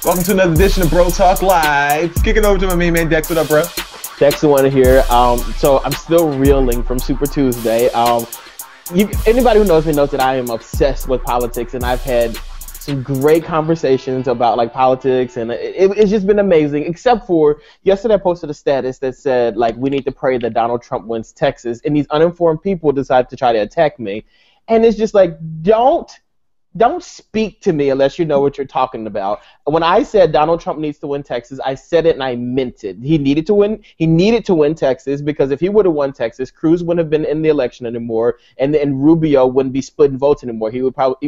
Welcome to another edition of Bro Talk Live. Kick it over to my main man Dex. What up, bro? Dex the one here. So I'm still reeling from Super Tuesday. Anybody who knows me knows that I am obsessed with politics, and I've had some great conversations about like politics, and it's just been amazing. Except for yesterday, I posted a status that said like we need to pray that Donald Trump wins Texas, and these uninformed people decide to try to attack me, and it's just like Don't speak to me unless you know what you're talking about. When I said Donald Trump needs to win Texas, I said it and I meant it. He needed to win. He needed to win Texas because if he would have won Texas, Cruz wouldn't have been in the election anymore, and Rubio wouldn't be splitting votes anymore.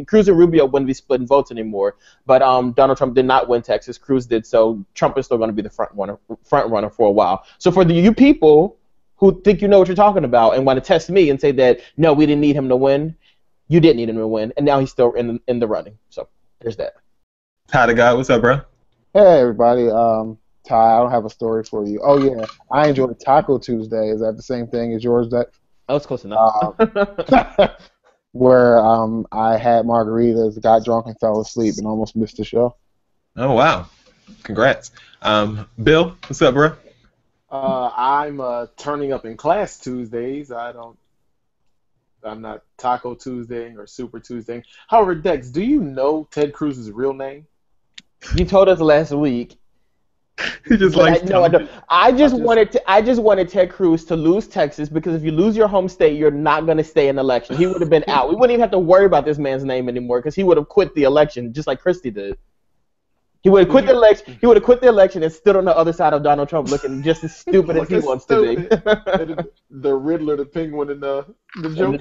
Cruz and Rubio wouldn't be splitting votes anymore. But Donald Trump did not win Texas. Cruz did, so Trump is still going to be the front runner for a while. So for you people who think you know what you're talking about and want to test me and say that no, we didn't need him to win. You didn't need him to win, and now he's still in the running. So there's that. Ty the guy, what's up, bro? Hey everybody, Ty, I don't have a story for you. Oh yeah, I enjoyed Taco Tuesday. Is that the same thing as yours, Dex? That was close enough. Where I had margaritas, got drunk, and fell asleep, and almost missed the show. Oh wow, congrats. Bill, what's up, bro? I'm turning up in class Tuesdays. I'm not Taco Tuesday or Super Tuesday. However, Dex, do you know Ted Cruz's real name? You told us last week. He just likes. I just wanted Ted Cruz to lose Texas because if you lose your home state, you're not going to stay in the election. He would have been out. We wouldn't even have to worry about this man's name anymore because he would have quit the election just like Christie did. He would have quit the election. He would have quit the election and stood on the other side of Donald Trump, looking just as stupid as he wants to be. The Riddler, the Penguin, and the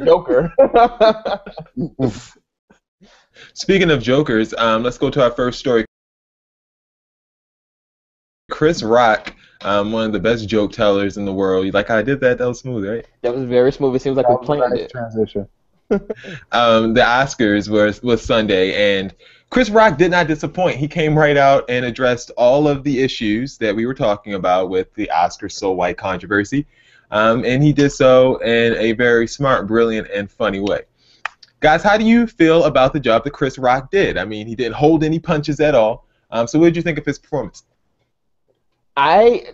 Joker. The Joker. Speaking of jokers, let's go to our first story. Chris Rock, one of the best joke tellers in the world. You like how I did that? That was smooth, right? That was very smooth. It seems like we planned it. Transition. The Oscars was Sunday, and Chris Rock did not disappoint. He came right out and addressed all of the issues that we were talking about with the Oscars So White controversy, and he did so in a very smart, brilliant, and funny way. Guys, how do you feel about the job that Chris Rock did? I mean, he didn't hold any punches at all. So what did you think of his performance? I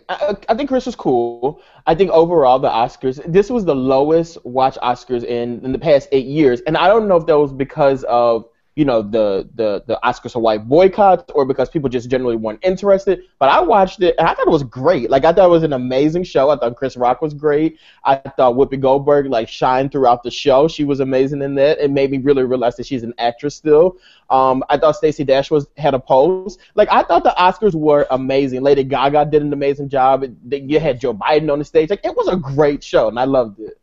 think Chris was cool. I think overall the Oscars, this was the lowest watch Oscars in the past 8 years, and I don't know if that was because of the Oscars So White boycotts or because people just generally weren't interested. But I watched it, and I thought it was great. Like, I thought it was an amazing show. I thought Chris Rock was great. I thought Whoopi Goldberg, like, shined throughout the show. She was amazing in that. It made me really realize that she's an actress still. I thought Stacey Dash had a pose. Like, I thought the Oscars were amazing. Lady Gaga did an amazing job. You had Joe Biden on the stage. Like, it was a great show, and I loved it.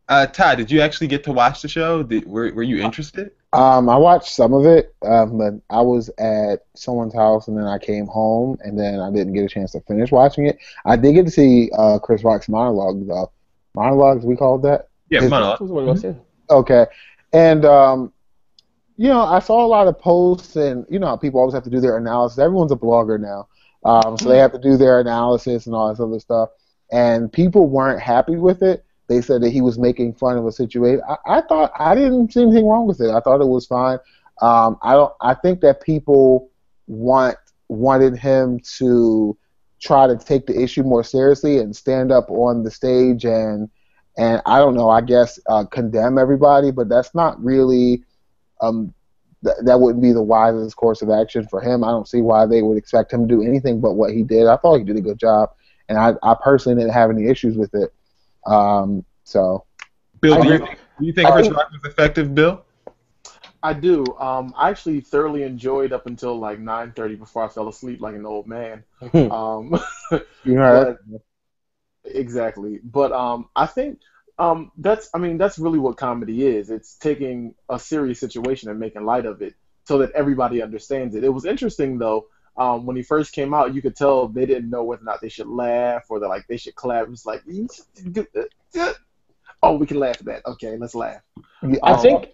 Ty, did you actually get to watch the show? Were you interested? I watched some of it, but I was at someone's house, and then I came home, and then I didn't get a chance to finish watching it. I did get to see Chris Rock's monologue, though. Monologues, we called that? Yeah, monologue. Mm-hmm. Okay. And, I saw a lot of posts, and you know how people always have to do their analysis. Everyone's a blogger now, so they have to do their analysis and all this other stuff. And people weren't happy with it. They said that he was making fun of a situation. I thought I didn't see anything wrong with it. I thought it was fine. I think that people wanted him to try to take the issue more seriously and stand up on the stage and I don't know. I guess condemn everybody, but that's not really. That wouldn't be the wisest course of action for him. I don't see why they would expect him to do anything but what he did. I thought he did a good job, and I personally didn't have any issues with it. So, Bill, do you think Chris Rock was effective, Bill? I do. I actually thoroughly enjoyed up until like 9:30 before I fell asleep like an old man. You heard? Exactly. But I think that's really what comedy is. It's taking a serious situation and making light of it so that everybody understands it. It was interesting though. When he first came out, you could tell they didn't know whether or not they should laugh or they should clap. It was like, oh, we can laugh at that. Okay, let's laugh. I think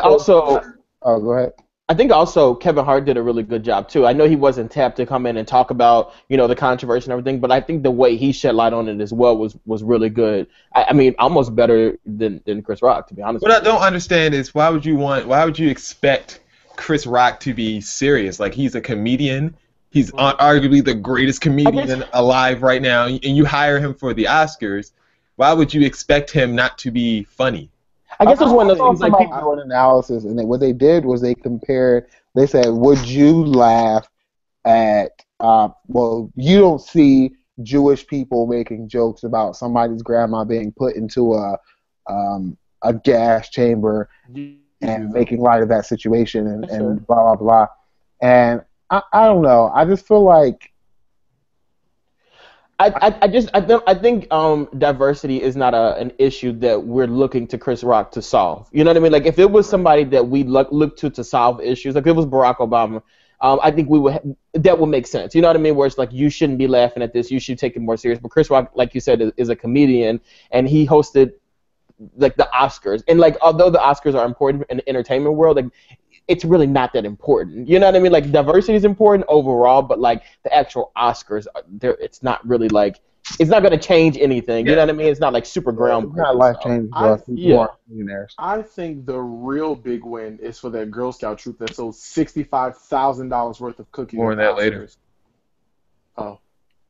also. Oh, go ahead. I think also Kevin Hart did a really good job too. I know he wasn't tapped to come in and talk about the controversy and everything, but I think the way he shed light on it as well was really good. I mean, almost better than Chris Rock, to be honest. What I don't understand is why would you expect Chris Rock to be serious. Like, he's a comedian. He's arguably the greatest comedian alive right now, and you hire him for the Oscars. Why would you expect him not to be funny? I guess it was one of those things, like, people doing analysis, and what they did was they compared. They said, "Would you laugh at?" Well, you don't see Jewish people making jokes about somebody's grandma being put into a gas chamber and making light of that situation and blah blah blah. And I don't know. I just feel like I think diversity is not an issue that we're looking to Chris Rock to solve. You know what I mean? Like, if it was somebody that we look to solve issues, like if it was Barack Obama, I think that would make sense. You know what I mean? Where it's like, you shouldn't be laughing at this, you should take it more serious. But Chris Rock, like you said, is a comedian, and he hosted like the Oscars. And like, although the Oscars are important in the entertainment world, like, it's really not that important. You know what I mean? Like, diversity is important overall, but like the actual Oscars, it's not really like, it's not going to change anything. You know what I mean? It's not like super groundbreaking. It's not life changing. I think the real big win is for that Girl Scout troop that sold $65,000 worth of cookies. More on that later. Oh.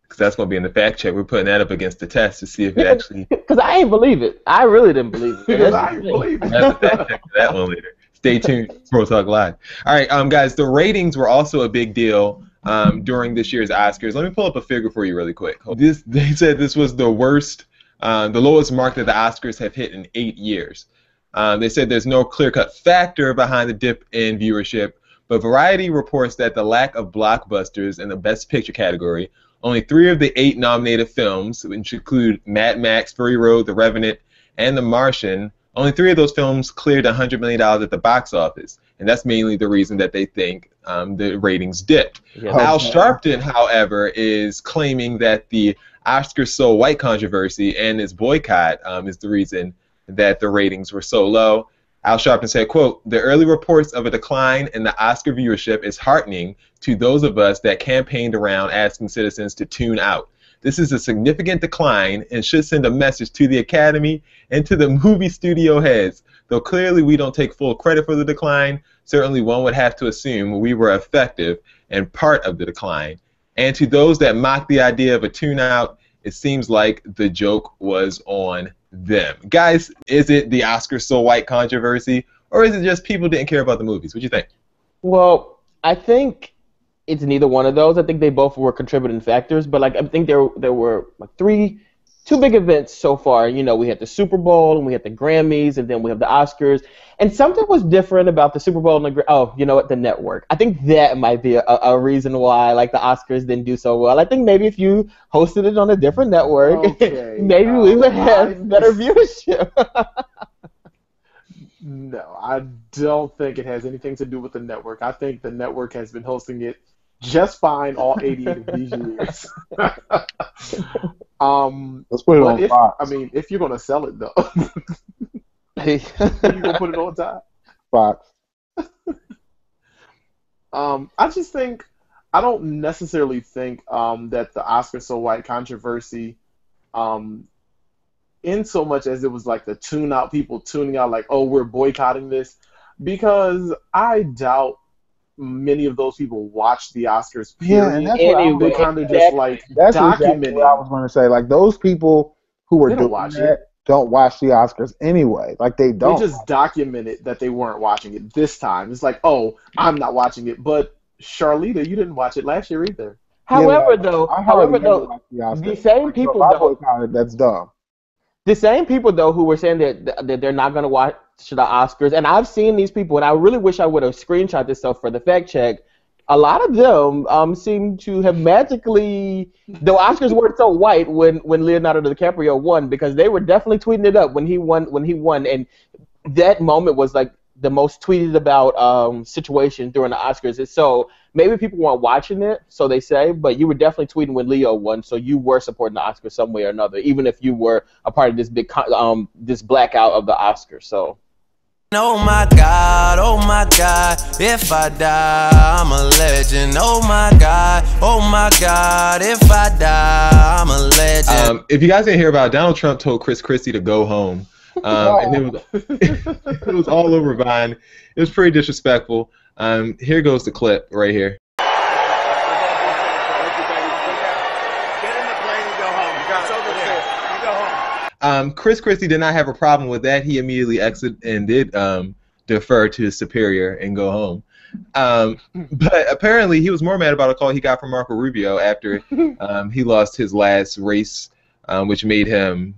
Because that's going to be in the fact check. We're putting that up against the test to see if it actually. Because I ain't believe it. I really didn't believe it. Because I ain't believe it. That's the fact check for that one later. Stay tuned. Pro Talk Live. All right, guys. The ratings were also a big deal during this year's Oscars. Let me pull up a figure for you really quick. They said this was the worst, the lowest mark that the Oscars have hit in 8 years. They said there's no clear-cut factor behind the dip in viewership, but Variety reports that the lack of blockbusters in the Best Picture category, only 3 of the 8 nominated films, which include Mad Max, Fury Road, The Revenant, and The Martian, only 3 of those films cleared $100 million at the box office, and that's mainly the reason that they think the ratings dipped. Yeah. Al Sharpton, however, is claiming that the Oscars So White controversy and its boycott is the reason that the ratings were so low. Al Sharpton said, quote, "The early reports of a decline in the Oscar viewership is heartening to those of us that campaigned around asking citizens to tune out. This is a significant decline and should send a message to the Academy and to the movie studio heads. Though clearly we don't take full credit for the decline, certainly one would have to assume we were effective and part of the decline. And to those that mock the idea of a tune-out, it seems like the joke was on them." Guys, is it the Oscars So White controversy, or is it just people didn't care about the movies? What do you think? Well, I think it's neither one of those. I think they both were contributing factors, but like, I think there were like two big events so far. You know, we had the Super Bowl and we had the Grammys, and then we have the Oscars. And something was different about the Super Bowl and the network. I think that might be a reason why like the Oscars didn't do so well. I think maybe if you hosted it on a different network, maybe we would have better viewership. No, I don't think it has anything to do with the network. I think the network has been hosting it just fine all 88 of these years. Let's put it on Fox. I mean, if you're gonna sell it though, you gonna put it on top. Fox. I just think I don't necessarily think that the Oscar So White controversy, in so much as it was like the tune out, people tuning out, like, oh, we're boycotting this, because I doubt many of those people watch the Oscars, period. Yeah, and that's what they kind of just like that's documenting. Exactly what I was going to say. Like, those people who were doing that don't watch the Oscars anyway. Like, they don't. They just documented that they weren't watching it this time. It's like, oh, I'm not watching it, but Charlita, you didn't watch it last year either. However, the same people though, that's dumb. The same people, though, who were saying that they're not going to watch the Oscars, and I've seen these people, and I really wish I would have screenshot this stuff for the fact check. A lot of them seem to have magically, the Oscars weren't so white when Leonardo DiCaprio won, because they were definitely tweeting it up when he won, and that moment was like the most tweeted about situation during the Oscars. So maybe people weren't watching it, so they say, but you were definitely tweeting when Leo won, so you were supporting the Oscars some way or another, even if you were a part of this big this blackout of the Oscars. So. Oh my God, if I die, I'm a legend. Oh my God, if I die, I'm a legend. If you guys didn't hear about it, Donald Trump told Christie to go home And it was all over Vine. It was pretty disrespectful. Here goes the clip right here. Christie did not have a problem with that. He immediately exited and did defer to his superior and go home. But apparently he was more mad about a call he got from Marco Rubio after he lost his last race, which made him,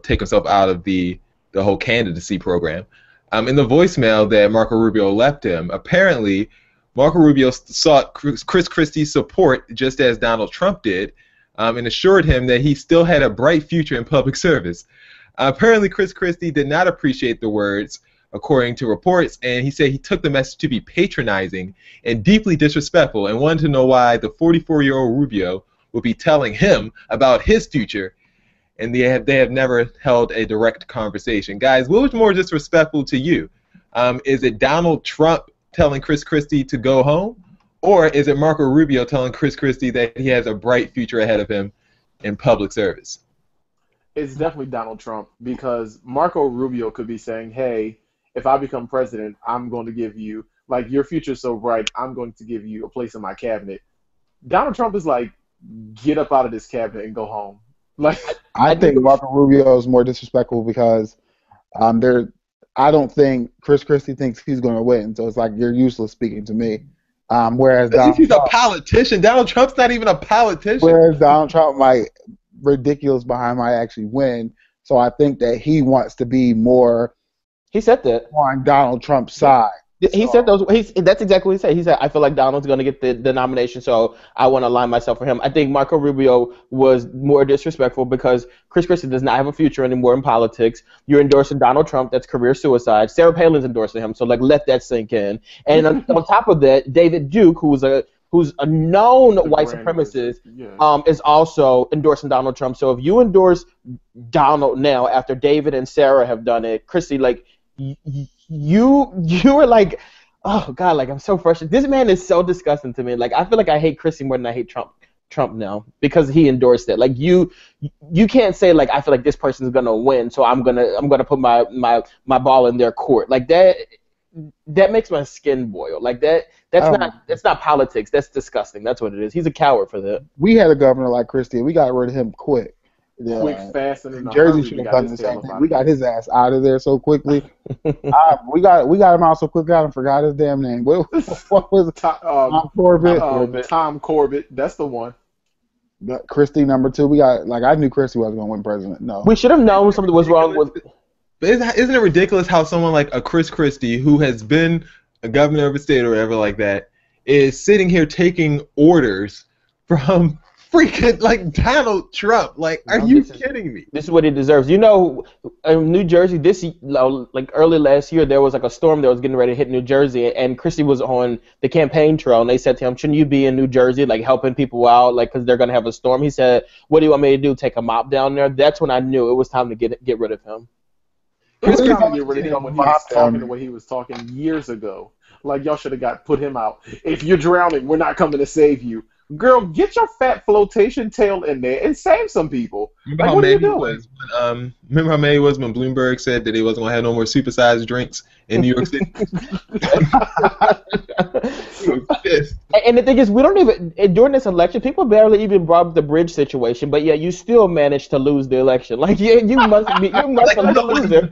take himself out of the whole candidacy program. In the voicemail that Marco Rubio left him, apparently Marco Rubio sought Chris Christie's support just as Donald Trump did, and assured him that he still had a bright future in public service. Apparently Chris Christie did not appreciate the words, according to reports, and he said he took the message to be patronizing and deeply disrespectful and wanted to know why the 44-year-old Rubio would be telling him about his future, and they have never held a direct conversation. Guys, what was more disrespectful to you? Is it Donald Trump telling Chris Christie to go home, or is it Marco Rubio telling Chris Christie that he has a bright future ahead of him in public service? It's definitely Donald Trump, because Marco Rubio could be saying, hey, if I become president, I'm going to give you, your future's so bright, I'm going to give you a place in my cabinet. Donald Trump is like, get up out of this cabinet and go home. I think Marco Rubio is more disrespectful because I don't think Chris Christie thinks he's going to win, so it's like, you're useless speaking to me. Whereas he's a politician. Donald Trump's not even a politician. Whereas Donald Trump might ridiculous behind might actually win. So I think that he wants to be more. He said that on Donald Trump's side. He said those. That's exactly what he said. He said, "I feel like Donald's going to get the nomination, so I want to align myself for him." I think Marco Rubio was more disrespectful because Chris Christie does not have a future anymore in politics. You're endorsing Donald Trump. That's career suicide. Sarah Palin's endorsing him, so let that sink in. And on top of that, David Duke, who's a known white supremacist, is also endorsing Donald Trump. So if you endorse Donald now after David and Sarah have done it, Christie, you were like, oh God, I'm so frustrated. This man is so disgusting to me. I feel like I hate Christie more than I hate Trump now because he endorsed it. You can't say I feel like this person is gonna win, so I'm gonna put my ball in their court. That makes my skin boil. That's not politics. That's disgusting. That's what it is. He's a coward for that. We had a governor like Christie. We got rid of him quick. Quick, fast, and in Jersey should have done the same thing. We got his ass out of there so quickly. We got him out so quickly. I forgot his damn name. What was it? Tom Corbett. Tom Corbett. That's the one. Christie number 2. We got I knew Christie was going to win president. No, we should have known something was wrong with. But isn't it ridiculous how someone like a Chris Christie, who has been a governor of a state or whatever like that, is sitting here taking orders from freaking Donald Trump? Are you kidding me? This is what he deserves. In New Jersey, early last year, there was a storm that was getting ready to hit New Jersey, and Christie was on the campaign trail, and they said to him, shouldn't you be in New Jersey, helping people out, because they're going to have a storm? He said, what do you want me to do, take a mop down there? That's when I knew it was time to get rid of him. It was time to get rid of him when he was talking the way he was talking years ago. Y'all should have put him out. If you're drowning, we're not coming to save you. Girl, get your fat flotation tail in there and save some people. What are you doing? Remember how mad he was when Bloomberg said that he wasn't going to have no more supersized drinks in New York City? And the thing is, we don't even, during this election, people barely even brought up the bridge situation, but yeah, you still managed to lose the election. You must be a loser.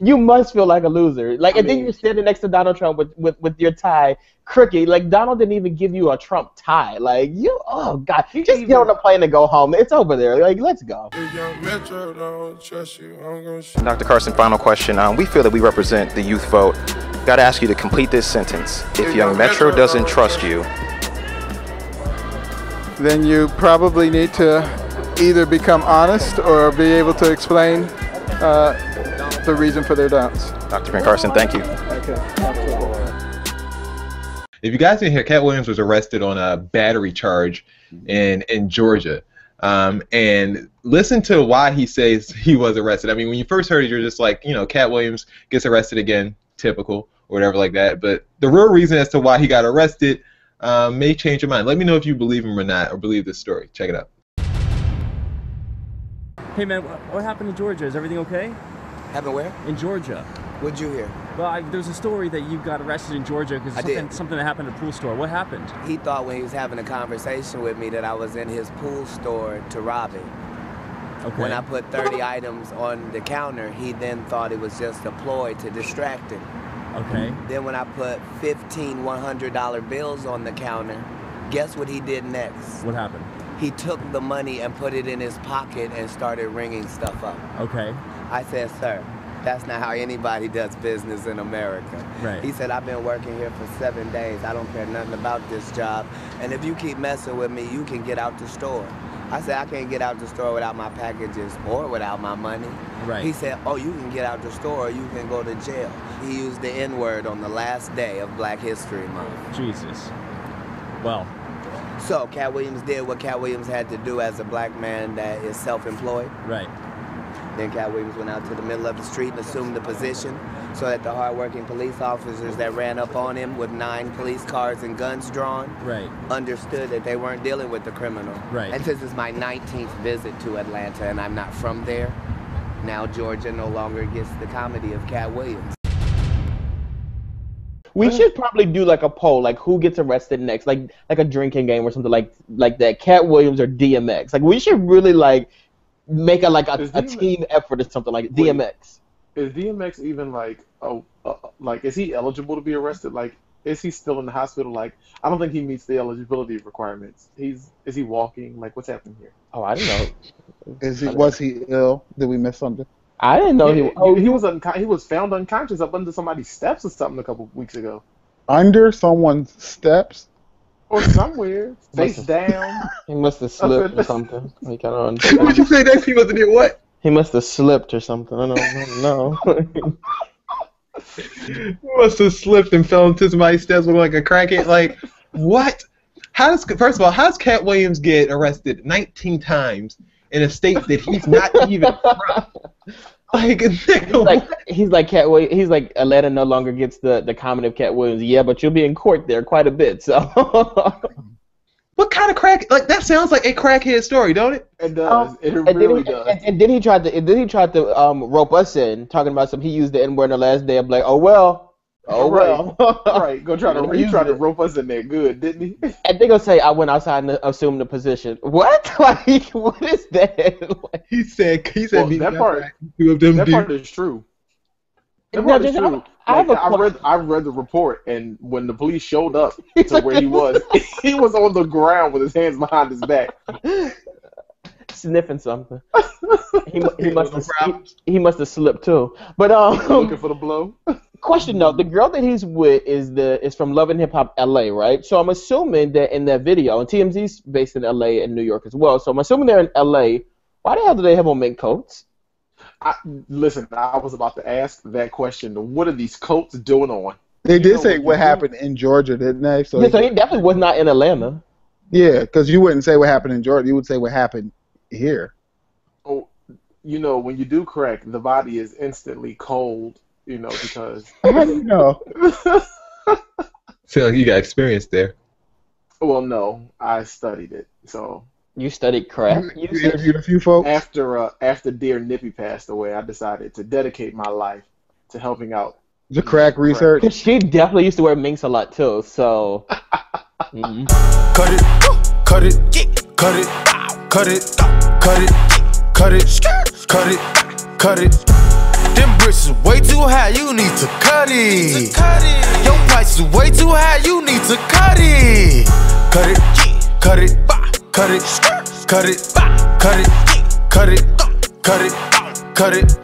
You must feel like a loser. And then you're standing next to Donald Trump with your tie crooked. Donald didn't even give you a Trump tie. Oh God, just get on a plane and go home. It's over there. Let's go. Dr. Carson, final question. We feel that we represent the youth vote. Got to ask you to complete this sentence. If Young Metro doesn't trust you, then you probably need to either become honest or be able to explain the reason for their doubts. Dr. Ben Carson, thank you. Okay. If you guys didn't hear, Katt Williams was arrested on a battery charge in Georgia. And listen to why he says he was arrested. I mean, when you first heard it, you're just Katt Williams gets arrested again, typical, or whatever like that. But the real reason as to why he got arrested may change your mind. Let me know if you believe him or not, or believe this story. Check it out. Hey man, what happened in Georgia? Is everything okay? Happened where? In Georgia. What'd you hear? Well, there's a story that you got arrested in Georgia because something that happened at a pool store. What happened? He thought when he was having a conversation with me that I was in his pool store to rob it. Okay. When I put 30 items on the counter, he then thought it was just a ploy to distract him. Okay. Then when I put 15 $100 bills on the counter, guess what he did next? What happened? He took the money and put it in his pocket and started ringing stuff up. Okay. I said, sir, that's not how anybody does business in America. Right. He said, I've been working here for 7 days. I don't care nothing about this job. And if you keep messing with me, you can get out the store. I said, I can't get out the store without my packages or without my money. Right. He said, oh, you can get out the store or you can go to jail. He used the N-word on the last day of Black History Month. Jesus. Well. So Katt Williams did what Katt Williams had to do as a black man that is self-employed. Right. Then Katt Williams went out to the middle of the street and assumed the position so that the hardworking police officers that ran up on him with 9 police cars and guns drawn understood that they weren't dealing with the criminal. Right. And since it's my 19th visit to Atlanta and I'm not from there, now Georgia no longer gets the comedy of Katt Williams. We should probably do like a poll, like who gets arrested next, like a drinking game or something like that. Katt Williams or DMX. Like we should really like make a team effort or something like DMX. Is DMX even like is he eligible to be arrested? Like, is he still in the hospital? Like, I don't think he meets the eligibility requirements. Is he walking? Like, what's happening here? Oh, I don't know. Was he ill? Did we miss something? I didn't know he was found unconscious up under somebody's steps or something a couple weeks ago. Under someone's steps? Or somewhere, face down. He must have slipped or something. Like, I don't understand. What'd you say next? He must have did what? He must have slipped or something. I don't know. He must have slipped and fell into somebody's steps looking like a crackhead. Like, what? First of all, how does Katt Williams get arrested 19 times in a state that he's not even from? He's like Katt Williams. He's like Atlanta no longer gets the comment of Katt Williams. Yeah, but you'll be in court there quite a bit. So, what kind of crack? Like that sounds like a crackhead story, don't it? It does. It really does. And then he tried to rope us in, talking about he used the N-word on the last day. I'm like, oh well. Right. He tried to rope us in there good, didn't he? And they gonna say I went outside and assumed the position. What? Like, what is that? He said well, that part is true. That part is true. I read the report, and when the police showed up to where he was on the ground with his hands behind his back. Sniffing something. He must have slipped too. But looking for the blow. Question though, the girl that he's with is from Love and Hip Hop LA, right? So I'm assuming that in that video, and TMZ's based in LA and New York as well. So I'm assuming they're in LA. Why the hell do they have on mink coats? Listen, I was about to ask that question. What are these coats doing on? They did say what happened in Georgia, didn't they? So he definitely was not in Atlanta. Yeah, because you wouldn't say what happened in Georgia. You would say what happened here. Oh, when you do crack, the body is instantly cold. Because how do you know? Feel like you got experience there. Well, no, I studied it. So you studied crack? You interviewed a few folks. After dear Nippy passed away, I decided to dedicate my life to helping out. The crack research. She definitely used to wear minks a lot too. So cut it, cut it, cut it, cut it, cut it, cut it, cut it, cut it. Them bricks is way too high, you need to cut it. Your price is way too high, you need to cut it. Cut it, cut it, cut it, cut it, cut it, cut it, cut it, cut it.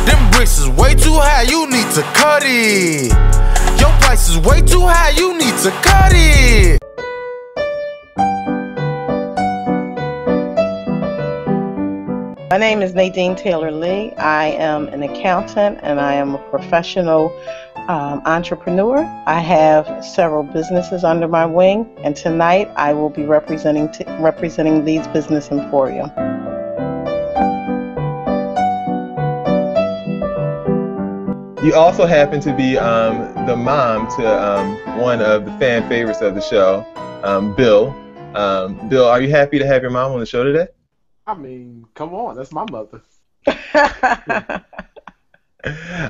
Them bricks is way too high, you need to cut it. Your price is way too high, you need to cut it. My name is Nadine Taylor Lee. I am an accountant and I am a professional entrepreneur. I have several businesses under my wing, and tonight I will be representing Lee's Business Emporium. You also happen to be the mom to one of the fan favorites of the show, Bill. Bill, are you happy to have your mom on the show today? I mean, come on, that's my mother.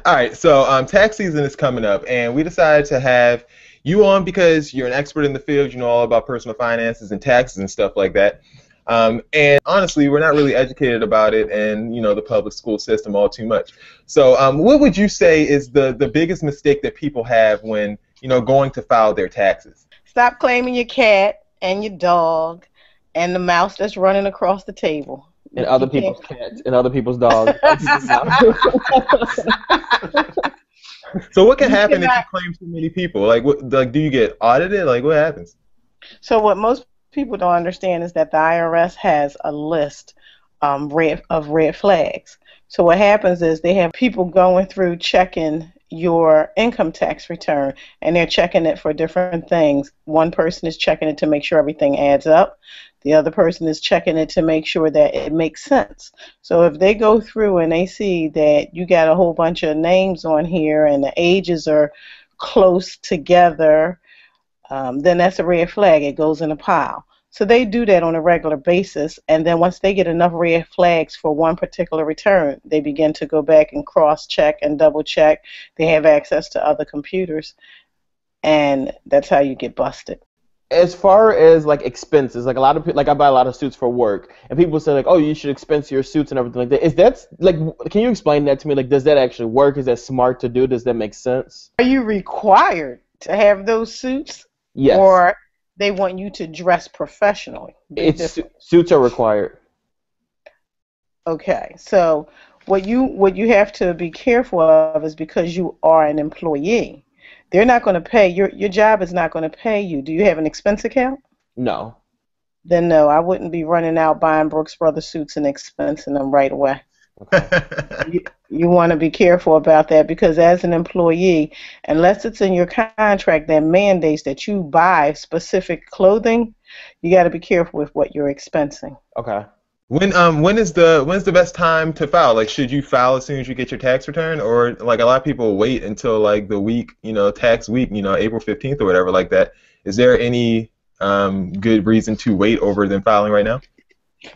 All right, so tax season is coming up, and we decided to have you on because you're an expert in the field. You know all about personal finances and taxes and stuff like that. And honestly, we're not really educated about it and, the public school system all too much. So what would you say is the biggest mistake that people have when, going to file their taxes? Stop claiming your cat and your dog and the mouse that's running across the table. And other people's cats and other people's dogs. So what can happen if you claim too many people? Like, do you get audited? Like, what happens? So what most people don't understand is that the IRS has a list of red flags. So what happens is they have people going through checking your income tax return, and they're checking it for different things. One person is checking it to make sure everything adds up. The other person is checking it to make sure that it makes sense. So if they go through and they see that you got a whole bunch of names on here and the ages are close together, then that's a red flag. It goes in a pile. So they do that on a regular basis, and then once they get enough red flags for one particular return, they begin to go back and cross-check and double-check. They have access to other computers, and that's how you get busted. As far as like expenses, like a lot of people, like I buy a lot of suits for work, and people say like, oh, you should expense your suits and everything like that. Is that like, can you explain that to me? Like, does that actually work? Is that smart to do? Does that make sense? Are you required to have those suits? Yes. Or they want you to dress professionally? Suits are required. Okay, so what you have to be careful of is because you are an employee. They're not going to pay, your job is not going to pay you. Do you have an expense account? No. Then no, I wouldn't be running out buying Brooks Brothers suits and expensing them right away. Okay. You want to be careful about that because as an employee, unless it's in your contract that mandates that you buy specific clothing, you got to be careful with what you're expensing. Okay. When's the best time to file? Like, should you file as soon as you get your tax return, or like a lot of people wait until like the week, tax week, April 15th or whatever like that? Is there any good reason to wait over than filing right now?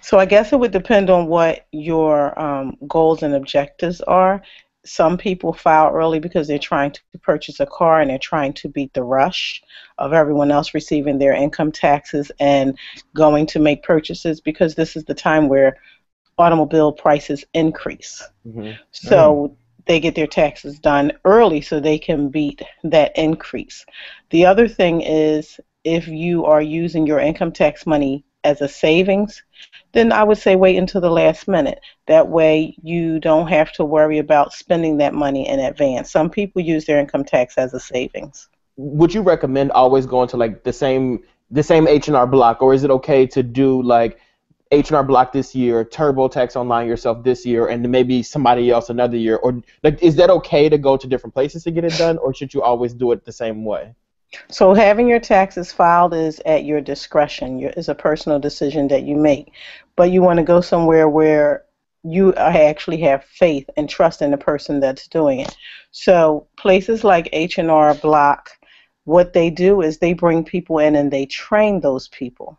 So I guess it would depend on what your goals and objectives are. Some people file early because they're trying to purchase a car and they're trying to beat the rush of everyone else receiving their income taxes and going to make purchases because this is the time where automobile prices increase. Mm-hmm. So they get their taxes done early so they can beat that increase. The other thing is if you are using your income tax money as a savings, then I would say wait until the last minute. That way you don't have to worry about spending that money in advance. Some people use their income tax as a savings. Would you recommend always going to like the same H&R Block, or is it okay to do like H&R Block this year, TurboTax Online yourself this year, and then maybe somebody else another year? Or like, is that okay to go to different places to get it done, or should you always do it the same way? So having your taxes filed is at your discretion. It's a personal decision that you make. But you want to go somewhere where you actually have faith and trust in the person that's doing it. So places like H&R Block, what they do is they bring people in and they train those people.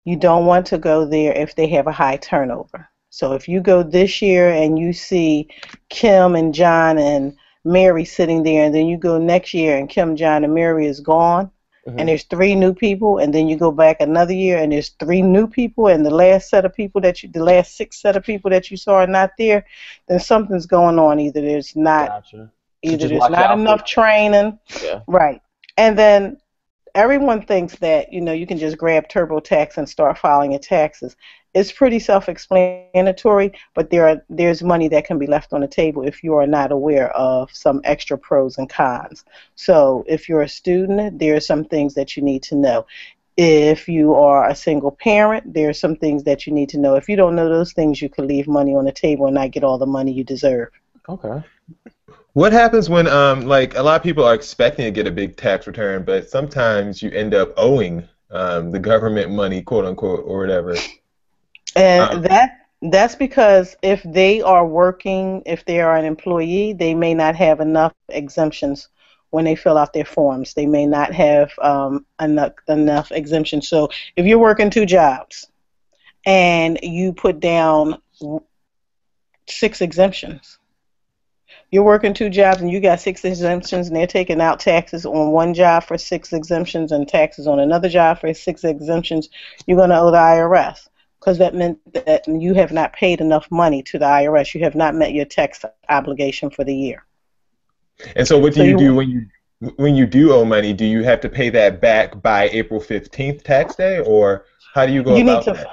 You don't want to go there if they have a high turnover. So if you go this year and you see Kim and John and Mary sitting there, and then you go next year and Kim, John, and Mary is gone, and there's 3 new people, and then you go back another year and there's 3 new people, and the last 6 set of people that you saw are not there, then something's going on. Either there's not enough training, right? And then everyone thinks that you can just grab TurboTax and start filing your taxes. It's pretty self-explanatory, but there's money that can be left on the table if you are not aware of some extra pros and cons. So if you're a student, there are some things that you need to know. If you are a single parent, there are some things that you need to know. If you don't know those things, you could leave money on the table and not get all the money you deserve. Okay. What happens when like a lot of people are expecting to get a big tax return, but sometimes you end up owing the government money, quote unquote, or whatever? And that's because if they are working, if they are an employee, they may not have enough exemptions when they fill out their forms. They may not have enough exemptions. So if you're working 2 jobs and you put down 6 exemptions, you're working 2 jobs and you got 6 exemptions, and they're taking out taxes on one job for 6 exemptions and taxes on another job for 6 exemptions, you're going to owe the IRS, because that meant that you have not paid enough money to the IRS. You have not met your tax obligation for the year. And so what do you do when you do owe money? Do you have to pay that back by April 15th tax day, or how do you go about that?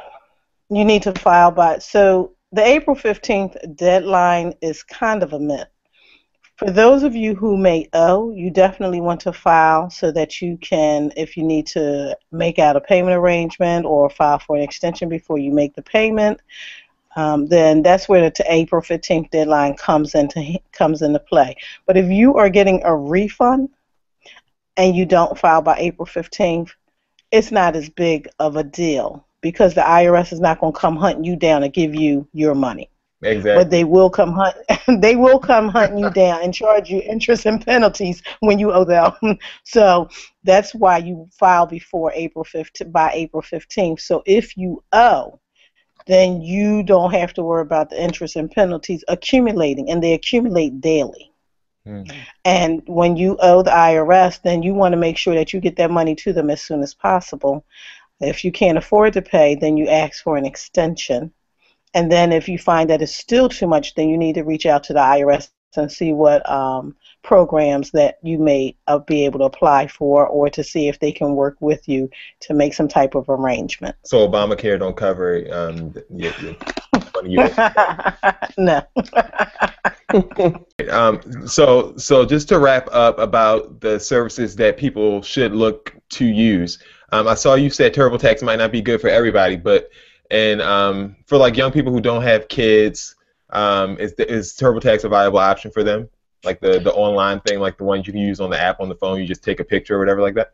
You need to file by, so the April 15th deadline is kind of a myth. For those of you who may owe, you definitely want to file so that you can, if you need to make out a payment arrangement or file for an extension before you make the payment, then that's where the April 15th deadline comes into play. But if you are getting a refund and you don't file by April 15th, it's not as big of a deal, because the IRS is not going to come hunting you down to give you your money. Exactly. But they will come hunting you down and charge you interest and penalties when you owe them. So that's why you file before by April 15th. So if you owe, then you don't have to worry about the interest and penalties accumulating, and they accumulate daily. And when you owe the IRS, then you want to make sure that you get that money to them as soon as possible. If you can't afford to pay, then you ask for an extension. And then if you find that it's still too much, then you need to reach out to the IRS and see what programs that you may be able to apply for, or to see if they can work with you to make some type of arrangement. So Obamacare don't cover No. So just to wrap up about the services that people should look to use, I saw you said TurboTax might not be good for everybody, but for like young people who don't have kids, is TurboTax a viable option for them? Like the online thing, like the ones you can use on the app on the phone, you just take a picture or whatever like that?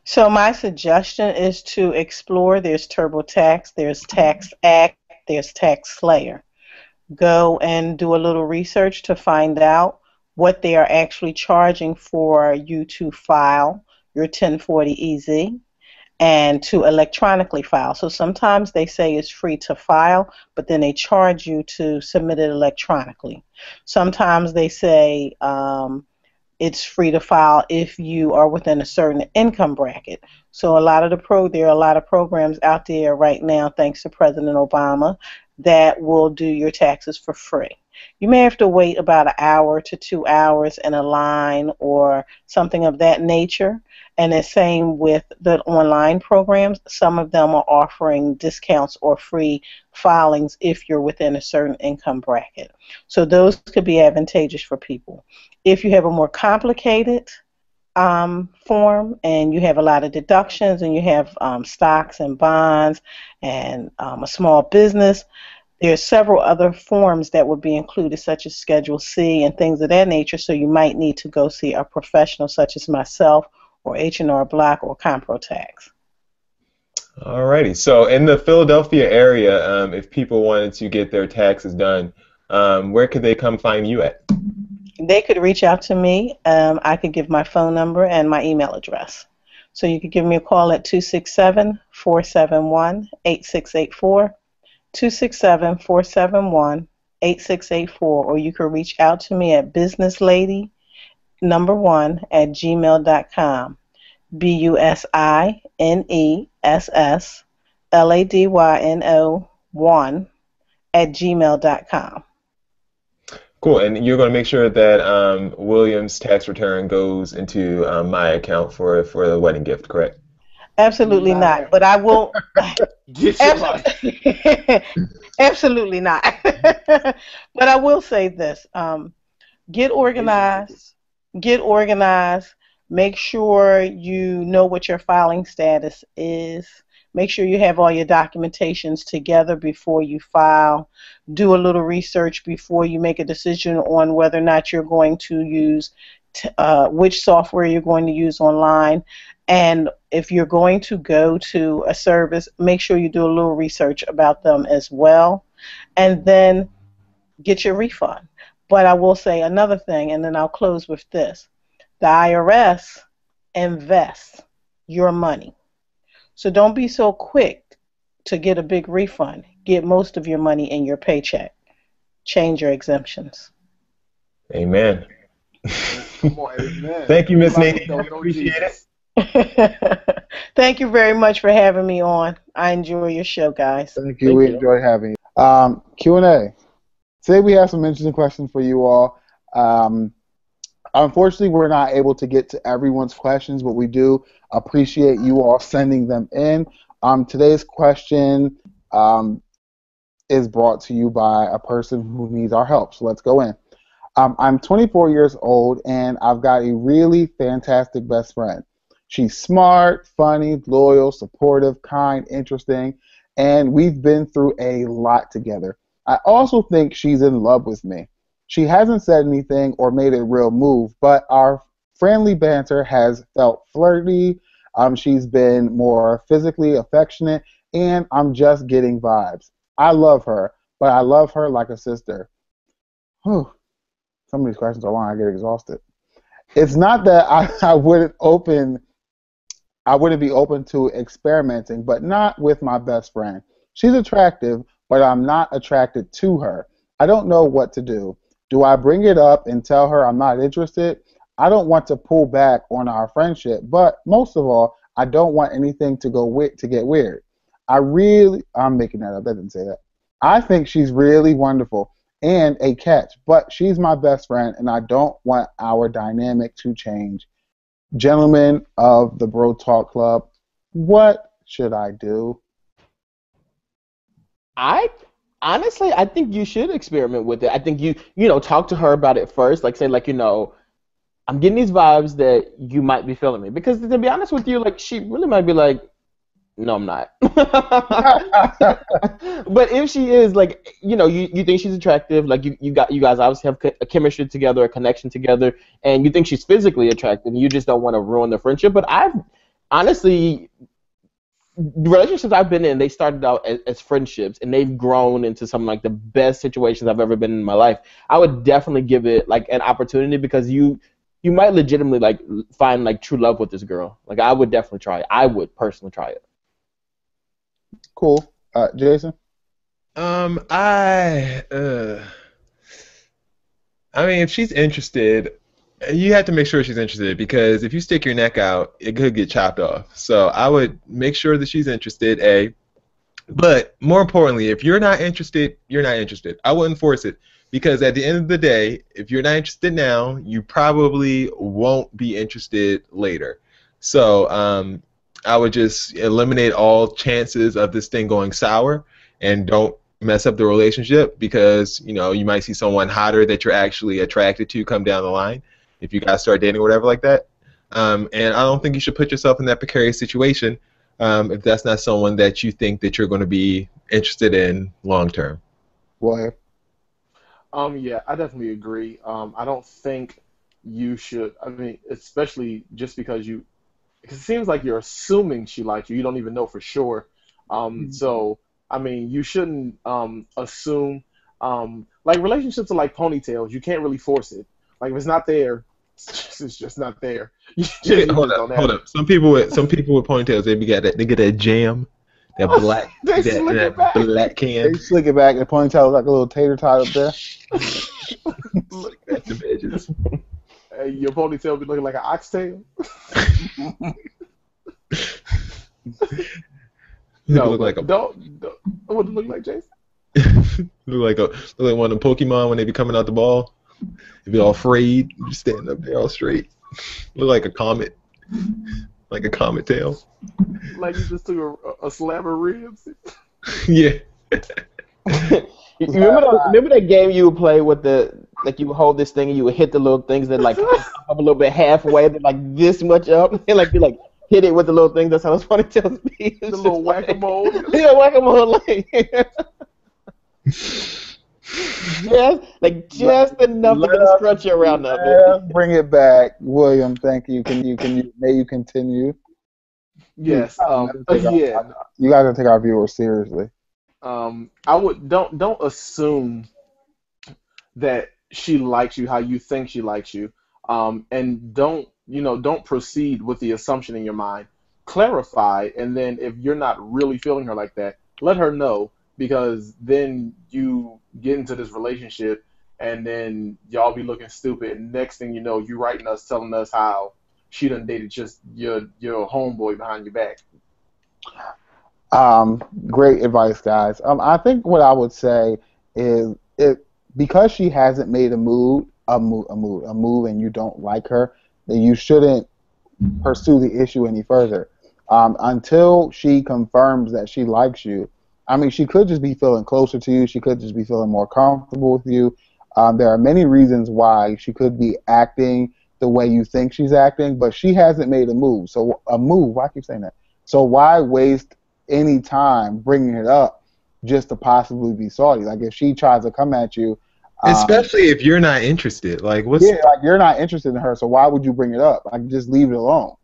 So my suggestion is to explore. There's TurboTax, there's TaxAct, there's TaxSlayer. Go and do a little research to find out what they are actually charging for you to file your 1040EZ and to electronically file. So sometimes they say it's free to file, but then they charge you to submit it electronically. Sometimes they say it's free to file if you are within a certain income bracket. So there are a lot of programs out there right now, thanks to President Obama, that will do your taxes for free. You may have to wait about an hour to 2 hours in a line or something of that nature. And the same with the online programs. Some of them are offering discounts or free filings if you're within a certain income bracket. So those could be advantageous for people. If you have a more complicated form and you have a lot of deductions and you have stocks and bonds and a small business, there are several other forms that would be included, such as Schedule C and things of that nature, so you might need to go see a professional such as myself or H&R Block or ComproTax. Alrighty. So in the Philadelphia area, if people wanted to get their taxes done, where could they come find you at? They could reach out to me. I could give my phone number and my email address. So you could give me a call at 267-471-8684, 267-471-8684, or you could reach out to me at businesslady1@gmail.com, BUSINESSLADYNO1@gmail.com. Cool. And you're going to make sure that Williams' tax return goes into my account for the wedding gift, correct? Absolutely not. But I will. Absolutely not. But I will say this: get organized. Get organized. Make sure you know what your filing status is. Make sure you have all your documentations together before you file. Do a little research before you make a decision on whether or not you're going to use which software you're going to use online. And if you're going to go to a service, make sure you do a little research about them as well. And then get your refund. But I will say another thing, and then I'll close with this. The IRS invests your money. So don't be so quick to get a big refund. Get most of your money in your paycheck. Change your exemptions. Amen. Come on, amen. Thank you, Miss Everybody Nadine. don't I know appreciate Jesus. it. Thank you very much for having me on. I enjoy your show, guys. Thank you. We enjoy having you. Q&A. Today we have some interesting questions for you all. Unfortunately, we're not able to get to everyone's questions, but we do appreciate you all sending them in. Today's question is brought to you by a person who needs our help, so let's go in. I'm 24 years old, and I've got a really fantastic best friend. She's smart, funny, loyal, supportive, kind, interesting, and we've been through a lot together. I also think she's in love with me. She hasn't said anything or made a real move, but our friendly banter has felt flirty. She's been more physically affectionate, and I'm just getting vibes. I love her, but I love her like a sister. Whew. Some of these questions are long. I get exhausted. It's not that I wouldn't be open to experimenting, but not with my best friend. She's attractive, but I'm not attracted to her. I don't know what to do. Do I bring it up and tell her I'm not interested? I don't want to pull back on our friendship, but most of all, I don't want anything to get weird. I'm making that up. That didn't say that. I think she's really wonderful and a catch, but she's my best friend, and I don't want our dynamic to change. Gentlemen of the Bro Talk Club, what should I do? Honestly, I think you should experiment with it. I think you talk to her about it first, like say I'm getting these vibes that you might be feeling me. Because to be honest with you, like she really might be like, no, I'm not. But if she is like, you think she's attractive, like you guys obviously have a chemistry together, a connection together, and you think she's physically attractive, and you just don't want to ruin the friendship. But I've honestly, the relationships I've been in, they started out as friendships, and they've grown into some like the best situations I've ever been in my life. I would definitely give it like an opportunity because you might legitimately like find like true love with this girl. Like I would definitely try it. I would personally try it. Cool. Jason? I mean, if she's interested, you have to make sure she's interested because if you stick your neck out, it could get chopped off. So I would make sure that she's interested, A. But more importantly, if you're not interested, you're not interested. I wouldn't force it because at the end of the day, if you're not interested now, you probably won't be interested later. So I would just eliminate all chances of this thing going sour and don't mess up the relationship because, you might see someone hotter that you're actually attracted to come down the line if you guys start dating or whatever like that. And I don't think you should put yourself in that precarious situation if that's not someone that you think that you're going to be interested in long term. Why? Yeah, I definitely agree. I don't think you should, I mean, especially just because it seems like you're assuming she likes you. You don't even know for sure. So, I mean, you shouldn't assume. Like, relationships are like ponytails. You can't really force it. Like, if it's not there, it's just not there. Hold up. Some people with ponytails, they get that jam, that black, that black can. They slick it back. The ponytail like a little tater tot up there. Look at the edges. Hey, your ponytail be looking like an oxtail. No, look like don't. What it look like, Jason? look like one of the Pokemon when they be coming out the ball. They be all frayed, just standing up there all straight. Look like a comet, like a comet tail. Like you just took a slab of ribs. Yeah. You remember that game you would play with you would hold this thing and you would hit the little things that like up a little bit halfway, they're like this much up, and like you like hit it with the little things. That's how those ponytails be. The little whack-a-mole. Yeah, whack-a-mole. Just enough to get a stretch around of it. Bring it back, William. Thank you. May you continue? Yes. Yeah. You guys gotta take our viewers seriously. I would don't assume that she likes you how you think she likes you, and don't proceed with the assumption in your mind. Clarify, and then if you're not really feeling her like that, let her know, because then you get into this relationship and then y'all be looking stupid. And next thing you know, you writing us telling us how she done dated just your homeboy behind your back. Great advice, guys. I think what I would say is because she hasn't made a move, and you don't like her, then you shouldn't pursue the issue any further until she confirms that she likes you. I mean, she could just be feeling closer to you. She could just be feeling more comfortable with you. There are many reasons why she could be acting the way you think she's acting, but she hasn't made a move. So why I keep saying that? So why waste any time bringing it up just to possibly be salty? Like if she tries to come at you, especially if you're not interested, like like you're not interested in her, so why would you bring it up? Like just leave it alone.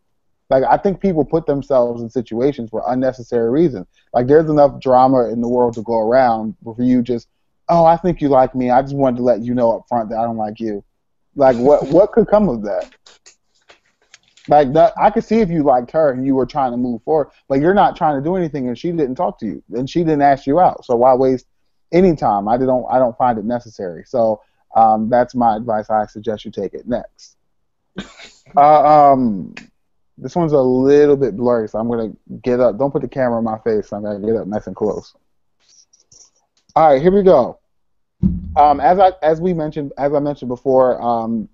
Like I think people put themselves in situations for unnecessary reasons. Like there's enough drama in the world to go around for you just, oh, I think you like me. I just wanted to let you know up front that I don't like you. Like what could come of that? Like that, I could see if you liked her and you were trying to move forward, but you're not trying to do anything, and she didn't talk to you, and she didn't ask you out. So why waste any time? I don't find it necessary. So that's my advice. I suggest you take it. Next. This one's a little bit blurry, so I'm gonna get up. Don't put the camera in my face. I'm gonna get up nice and close. All right, here we go. As I mentioned before,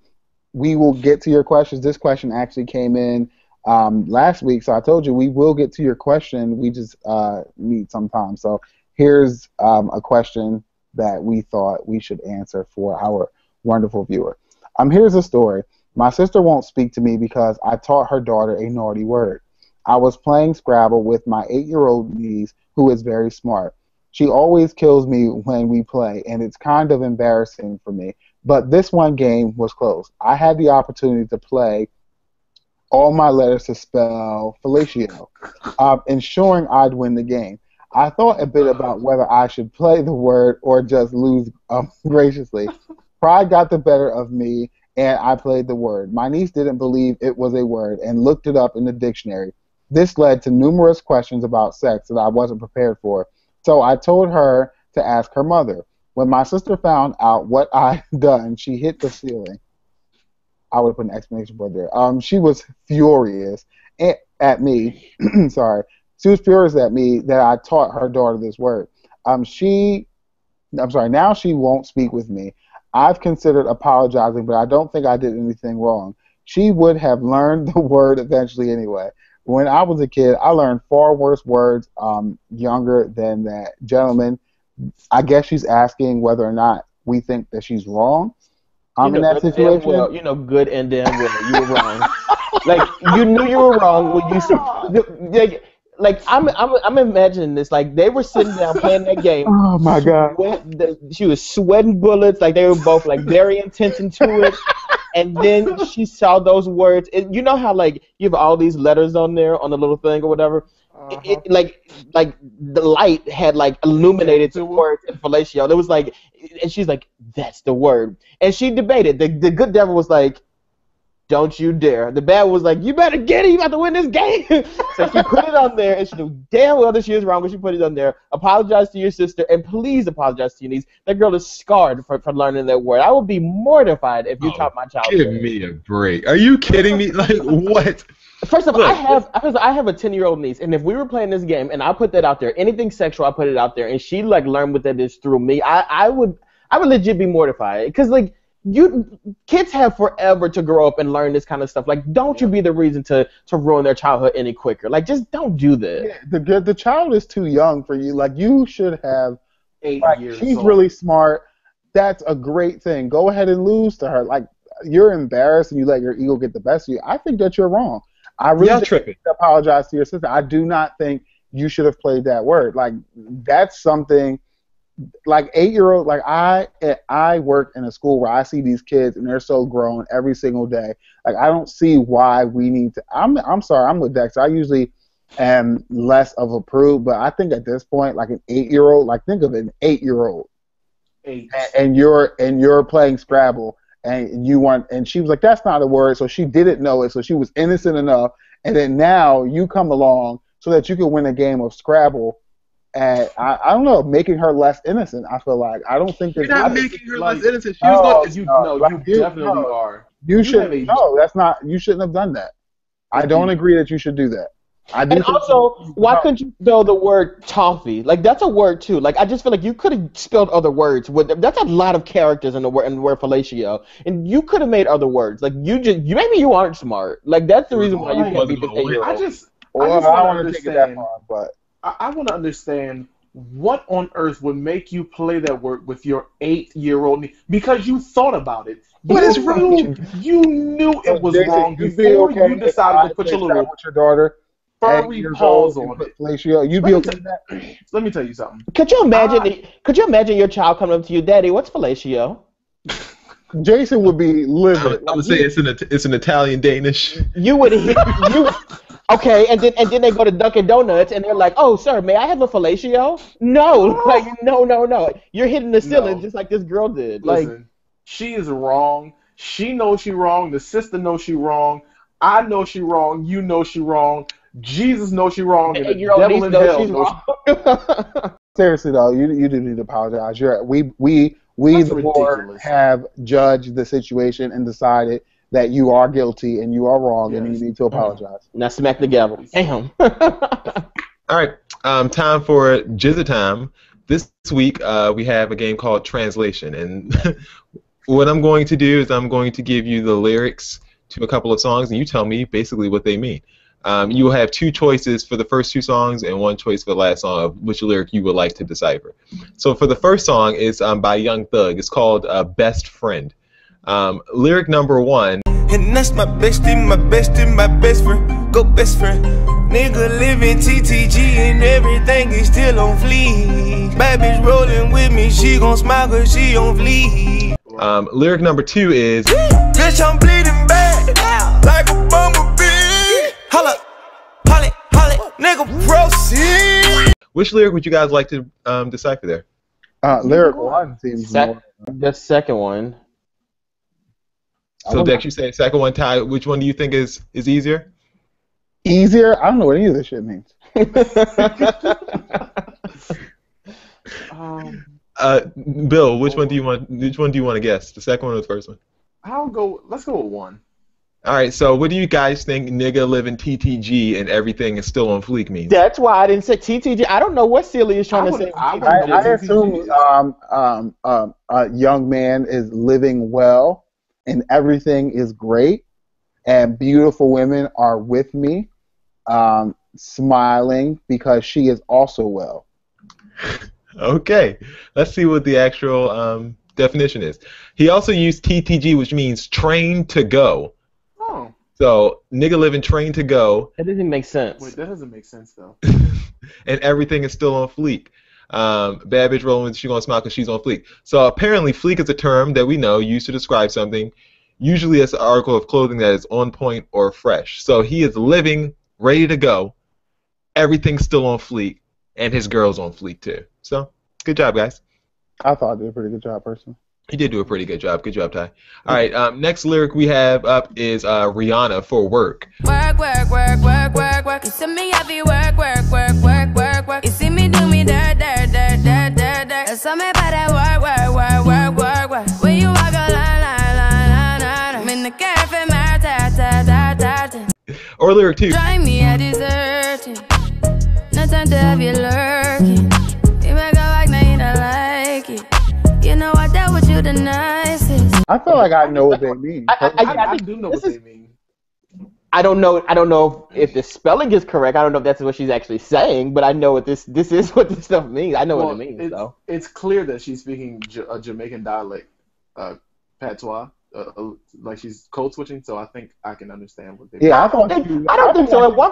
we will get to your questions. This question actually came in last week, so I told you we will get to your question. We just need some time. So here's a question that we thought we should answer for our wonderful viewer. Here's a story. My sister won't speak to me because I taught her daughter a naughty word. I was playing Scrabble with my 8-year-old niece, who is very smart. She always kills me when we play, and it's kind of embarrassing for me. But this one game was close. I had the opportunity to play all my letters to spell fellatio, ensuring I'd win the game. I thought a bit about whether I should play the word or just lose graciously. Pride got the better of me, and I played the word. My niece didn't believe it was a word and looked it up in the dictionary. This led to numerous questions about sex that I wasn't prepared for. So I told her to ask her mother. When my sister found out what I'd done, she hit the ceiling. I would have put an exclamation point there. She was furious at me. Sorry. She was furious at me that I taught her daughter this word. Now she won't speak with me. I've considered apologizing, but I don't think I did anything wrong. She would have learned the word eventually anyway. When I was a kid, I learned far worse words younger than that. Gentlemen, I guess she's asking whether or not we think that she's wrong. In that situation. Well, good and damn well, you were wrong. Like you knew you were wrong when you like I'm imagining this. Like they were sitting down playing that game. Oh my God! She was sweating bullets. Like they were both like very intense into it. And then she saw those words. And you know how like you have all these letters on there on the little thing or whatever. It like the light had like illuminated the word in fellatio. It was like, and she's like, that's the word. And she debated. The good devil was like, don't you dare. The bad one was like, you better get it. You about to win this game. So she put it on there, and she knew damn well that she was wrong, but she put it on there. Apologize to your sister, and please apologize to your niece. That girl is scarred for learning that word. I would be mortified if you taught my child. Give me a break. Are you kidding me? Like what? First of all, I have a 10-year-old niece, and if we were playing this game and I put that out there, anything sexual, I put it out there, and she like learned what that is through me, I would legit be mortified, because like kids have forever to grow up and learn this kind of stuff. Like, don't you be the reason to ruin their childhood any quicker. Like, just don't do that. Yeah, the child is too young for you. Like, you should have 8 years. She's really smart. That's a great thing. Go ahead and lose to her. Like, you're embarrassed and you let your ego get the best of you. I think that you're wrong. I really apologize to your sister. I do not think you should have played that word. Like, that's something. Like 8-year-old, like I work in a school where I see these kids and they're so grown every single day. Like, I don't see why we need to. I'm sorry, I'm with Dex. I usually am less of a prude, but I think at this point, like an 8-year-old, like think of an 8-year-old, and you're playing Scrabble, and she was like, that's not a word, so she didn't know it, so she was innocent enough, and then now you come along so that you can win a game of Scrabble. And I don't know, making her less innocent. I feel like I don't think You're there's not making her less innocent. She was going. You definitely are. You should that's not. You shouldn't have done that. I don't agree that you should do that. And also, why couldn't you spell the word toffee? Like, that's a word too. Like, I just feel like you could have spelled other words. That's a lot of characters in the word fellatio, and you could have made other words. Like, maybe you aren't smart. Like, that's the reason why you can't be the 8-year-old. I just want to take it that far, but I want to understand what on earth would make you play that word with your 8-year-old because you thought about it. What is wrong? You knew it was wrong before you decided to put your little with your daughter. Furry paws on it. You'd be okay with that? Let me tell you something. Could you imagine your child coming up to you, Daddy? What's fellatio? Jason would be livid. I would say it's an Italian Danish. You would hit you. Okay, and then they go to Dunkin' Donuts and they're like, "Oh, sir, may I have a fellatio?" No, like no. You're hitting the ceiling just like this girl did. Listen, she is wrong. She knows she's wrong. The sister knows she's wrong. I know she's wrong. You know she's wrong. Jesus knows she's wrong. And the devil in hell knows. Seriously though, you do need to apologize. We the board have judged the situation and decided that you are guilty and you are wrong and you need to apologize. Now smack the gavel. Damn. All right, time for Jizza time. This week we have a game called Translation, and what I'm going to do is I'm going to give you the lyrics to a couple of songs, and you tell me basically what they mean. You will have 2 choices for the first 2 songs and 1 choice for the last song of which lyric you would like to decipher. So for the first song is by Young Thug. It's called Best Friend. Lyric number 1. And that's my bestie, my best friend. Go best friend. Nigga living TTG and everything is still on fleek. Bad bitch rolling with me, she gon' smile cause she on fleek. Lyric number 2 is Bitch, I'm bleeding bad like a bumblebee. Holla, nigga, proceed. Which lyric would you guys like to decipher there? Lyric 1 seems more. The second one. So Dex, you say second one. Ty, which one do you think is easier? Easier? I don't know what any of this shit means. Bill, which one do you want? Which one do you want to guess? The second one or the first one? Let's go with 1. All right. So, what do you guys think? Nigga living TTG and everything is still on fleek means. That's why I didn't say TTG. I don't know what Celia is trying to say. I assume a young man is living well and everything is great, and beautiful women are with me, smiling because she is also well. Okay, let's see what the actual definition is. He also used TTG, which means train to go. Oh. So, nigga living train to go. That doesn't make sense. Wait, that doesn't make sense, though. And everything is still on fleek. Bad bitch rolling with she gonna smile because she's on fleek. So, apparently, fleek is a term that we know used to describe something. Usually, it's an article of clothing that is on point or fresh. So, he is living, ready to go. Everything's still on fleek. And his girl's on fleek, too. So, good job, guys. I thought I did a pretty good job, personally. You did do a pretty good job. Good job, Ty. All right, next lyric we have up is Rihanna for Work. Work, work, work, work, work, work. You see me heavy work, work, work, work, work, work. You see me do me dirt, dirt, dirt, dirt, dirt, dirt. There's something about that work, work, work, work, work, work. When you walk a line, line, line, line, line. I'm in the cafe, my ta, ta, ta, ta, ta. Or lyric 2. Drive me a dessert. No time to have you lurking. You make a like, now you don't like it. You know I dealt with you the nicest. I feel like I know what they mean. I do know what they mean. I don't know if the spelling is correct. I don't know if that's what she's actually saying, but I know what this is what this stuff means. I know what it means. It's clear that she's speaking a Jamaican dialect, patois. Like she's code switching, so I think I can understand what they mean. Yeah, I don't think so. At one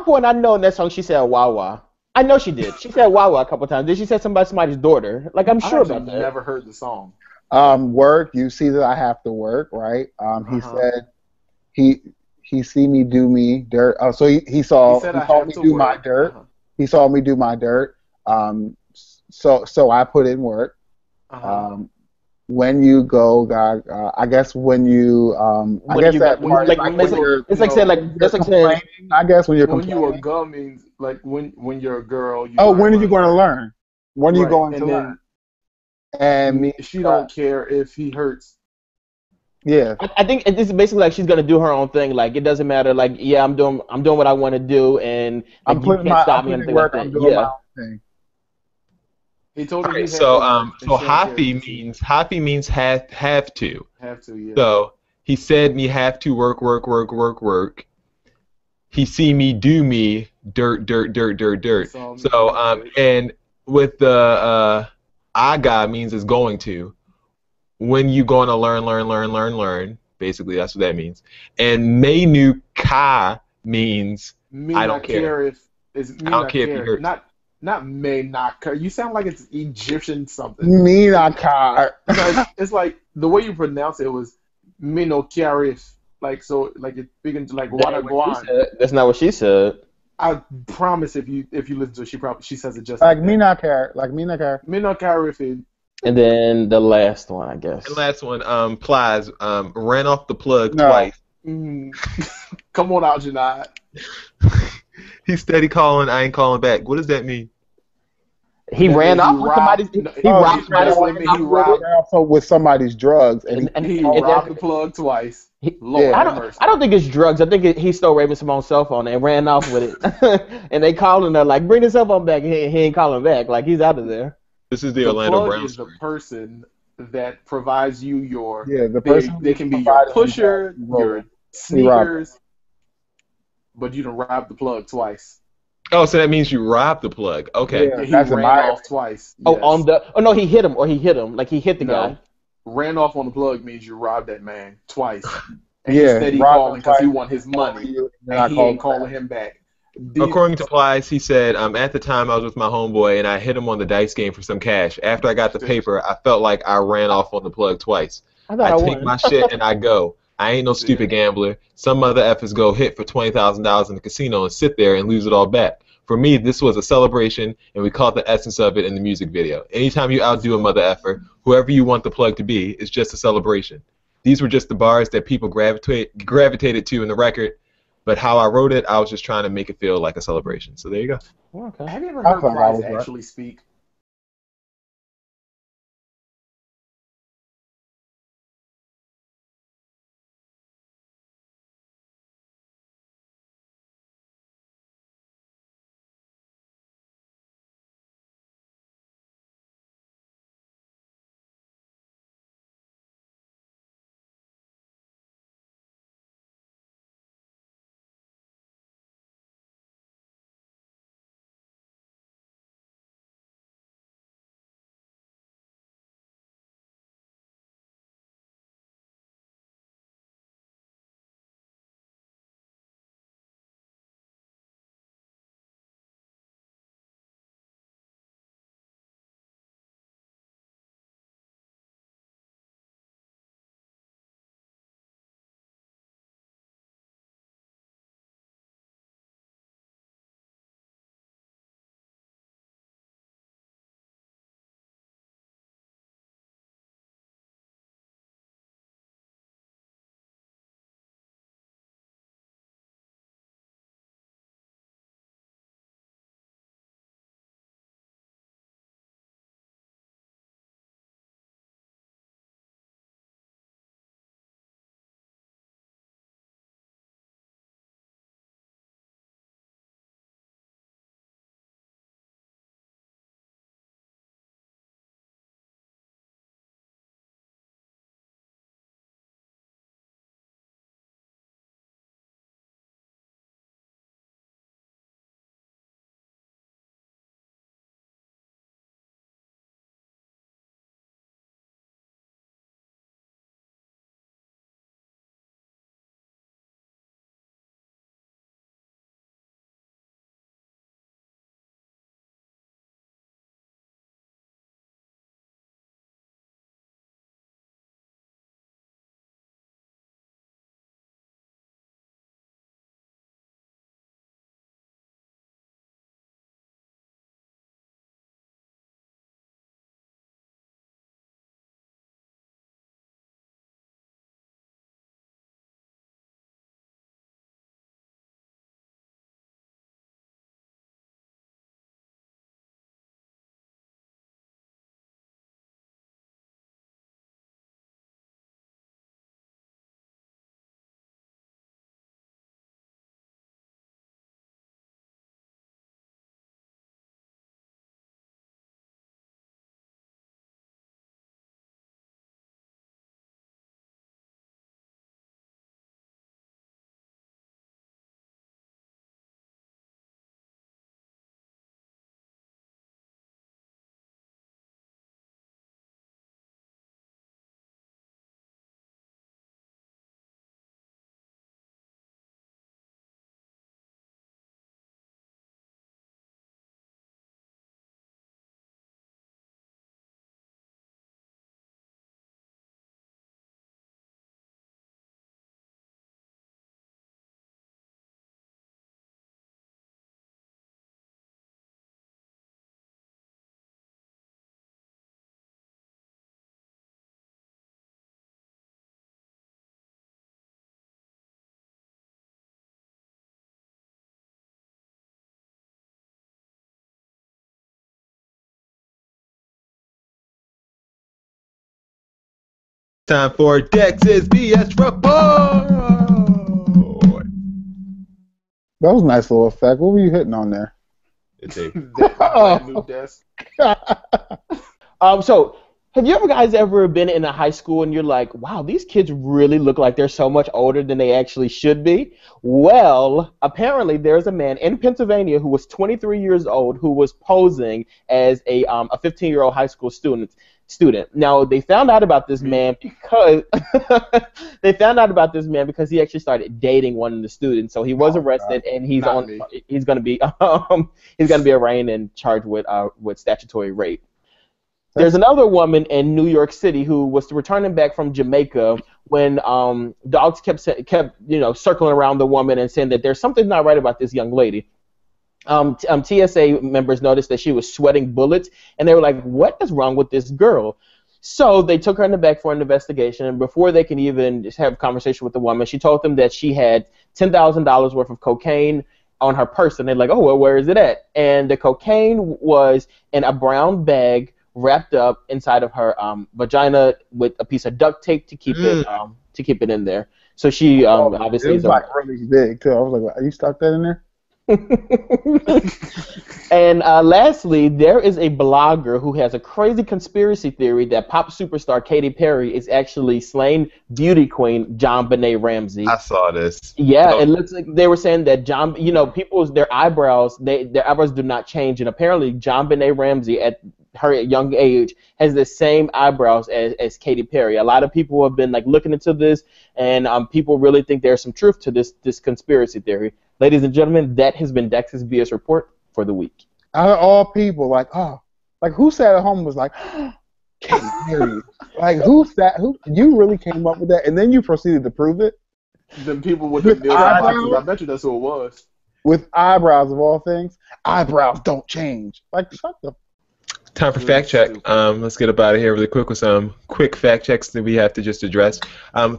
point, I know in that song she said Wawa. I know she did. She said Wawa a couple times. Did she say somebody's daughter? Like, I'm sure about that. I've never heard the song. Work. You see that I have to work, right? He said he see me do me dirt. Oh, so he saw me do my dirt. He saw me do my dirt. So I put in work. when you go, God, I guess when you, I When guess you that got part is like like when you're, it's like saying like that's like saying complaining. I guess when you're When you a complaining. girl means like when you're a girl, you Oh, learn, when are you learn, going to learn. learn? When are you Right, going to and learn? then And me, she don't care if he hurts. yeah, I think this is basically like she's gonna do her own thing. Like it doesn't matter. Like yeah, I'm doing what I want to do, and like you can't I'm stop me or putting in anything like work. I'm that. doing my Yeah. own thing. He told All her right, he had to so work, and so she don't care if happy means have to. have to. Yeah. So he said me have to work. He see me do me He dirt. saw me So dirt. and with the I got means is going to. When you going to learn. Basically, that's what that means. And menu ka means Me I don't not care. care if is I me don't not care if he care. hurts. Not may not care. You sound like it's Egyptian something. Me not car. No, it's like the way you pronounce it was me no care if like so like it's speaking to like That ain't what she Wadaguan. said. That's not what she said. I promise if you listen to it, she says it just Like like me that. not care. Like me not care. Me no care if it. And then the last one, I guess. And last one, Plies, ran off the plug No. twice. Come on out, Janai. He's steady calling, I ain't calling back. What does that mean? He That ran means off with somebody's. He robbed somebody basically mean he robbed also with somebody's drugs, and he and robbed the plug twice. Lord yeah. have mercy. I don't think it's drugs. I think he stole Raven Simone's cell phone and ran off with it. And they calling her like, "Bring the cell phone back." And he ain't calling back. Like he's out of there. This is the The Orlando plug Brown is the story. person that provides you your the person they can be your provided him pusher, drugs, your he robbed sneakers, but you done robbed the plug twice. Oh, so that means you robbed the plug. Okay. Yeah, He that's ran admirable. off twice. Oh, Yes. on the. Oh no, he hit him like he hit the No. guy. Ran off on the plug means you robbed that man twice. And Yeah, he's steady robbed him calling because he twice, want his calling money, you, and and I he called ain't him calling back. him back. According to Plies, he said, at the time I was with my homeboy and I hit him on the dice game for some cash. After I got the paper, I felt like I ran off on the plug twice. I take won. my shit and I go. I ain't no stupid gambler. Some other effers go hit for $20,000 in the casino and sit there and lose it all back. For me, this was a celebration, and we caught the essence of it in the music video. Anytime you outdo a mother effer, whoever you want the plug to be, it's just a celebration. These were just the bars that people gravitated to in the record, but how I wrote it, I was just trying to make it feel like a celebration. So there you go. Okay. Have you ever I heard thought that Price was right. actually speak? Time for Dex's BS report. That was a nice little effect. What were you hitting on there? It's a new desk. So have you guys ever been in a high school and you're like, wow, these kids really look like they're so much older than they actually should be? Well, apparently there's a man in Pennsylvania who was 23 years old who was posing as a 15-year-old high school student. Now, they found out about this man because he actually started dating one of the students. So he was arrested, and he's going to be arraigned and charged with statutory rape. There's another woman in New York City who was returning back from Jamaica when dogs kept circling around the woman and saying that there's something not right about this young lady. TSA members noticed that she was sweating bullets, and they were like, what is wrong with this girl? So they took her in the back for an investigation, and before they can even just have a conversation with the woman, she told them that she had $10,000 worth of cocaine on her person. They're like, oh, well, where is it at? And the cocaine was in a brown bag wrapped up inside of her vagina with a piece of duct tape to keep it in there. So she obviously is like really big too. I was like, are you stuck that in there? And lastly, there is a blogger who has a crazy conspiracy theory that pop superstar Katy Perry is actually slain beauty queen JonBenet Ramsey. I saw this. Yeah, it looks like they were saying that their eyebrows do not change, and apparently JonBenet Ramsey at her young age has the same eyebrows as Katy Perry. A lot of people have been looking into this, and people really think there's some truth to this conspiracy theory. Ladies and gentlemen, that has been Dex's BS report for the week. Out of all people, who sat at home and was like, Katy Perry? Who you really came up with that, and then you proceeded to prove it? The people with the eyebrows, I bet you that's who it was. With eyebrows of all things, eyebrows don't change. Shut the. Time for fact check. Let's get up out of here really quick with some quick fact checks that we have to just address.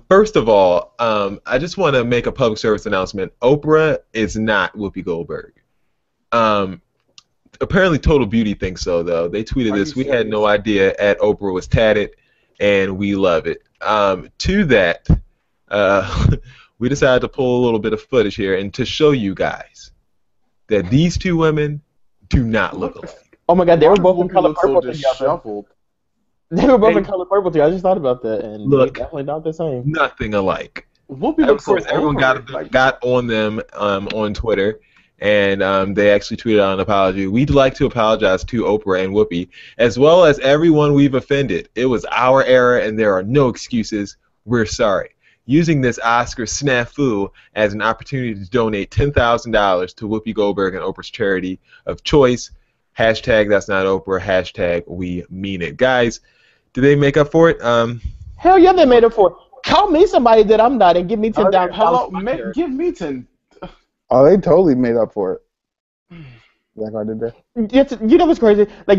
First of all, I just want to make a public service announcement. Oprah is not Whoopi Goldberg. Apparently Total Beauty thinks so, though. They tweeted this. We had no idea at Oprah was tatted, and we love it. To that, we decided to pull a little bit of footage here and to show you guys that these two women do not look alike. Oh my God, they were both in color purple together. They were both in color purple together. I just thought about that, and they're definitely not the same. Nothing alike. Whoopi of course, everyone got on them on Twitter, and they actually tweeted out an apology. We'd like to apologize to Oprah and Whoopi, as well as everyone we've offended. It was our error, and there are no excuses. We're sorry. Using this Oscar snafu as an opportunity to donate $10,000 to Whoopi Goldberg and Oprah's charity of choice. Hashtag that's not Oprah. Hashtag we mean it. Guys, did they make up for it? Hell yeah, they made up for it. Call me somebody that I'm not and give me $10,000. Hello, give me 10. Oh, they totally made up for it. Like I did there. You know what's crazy? I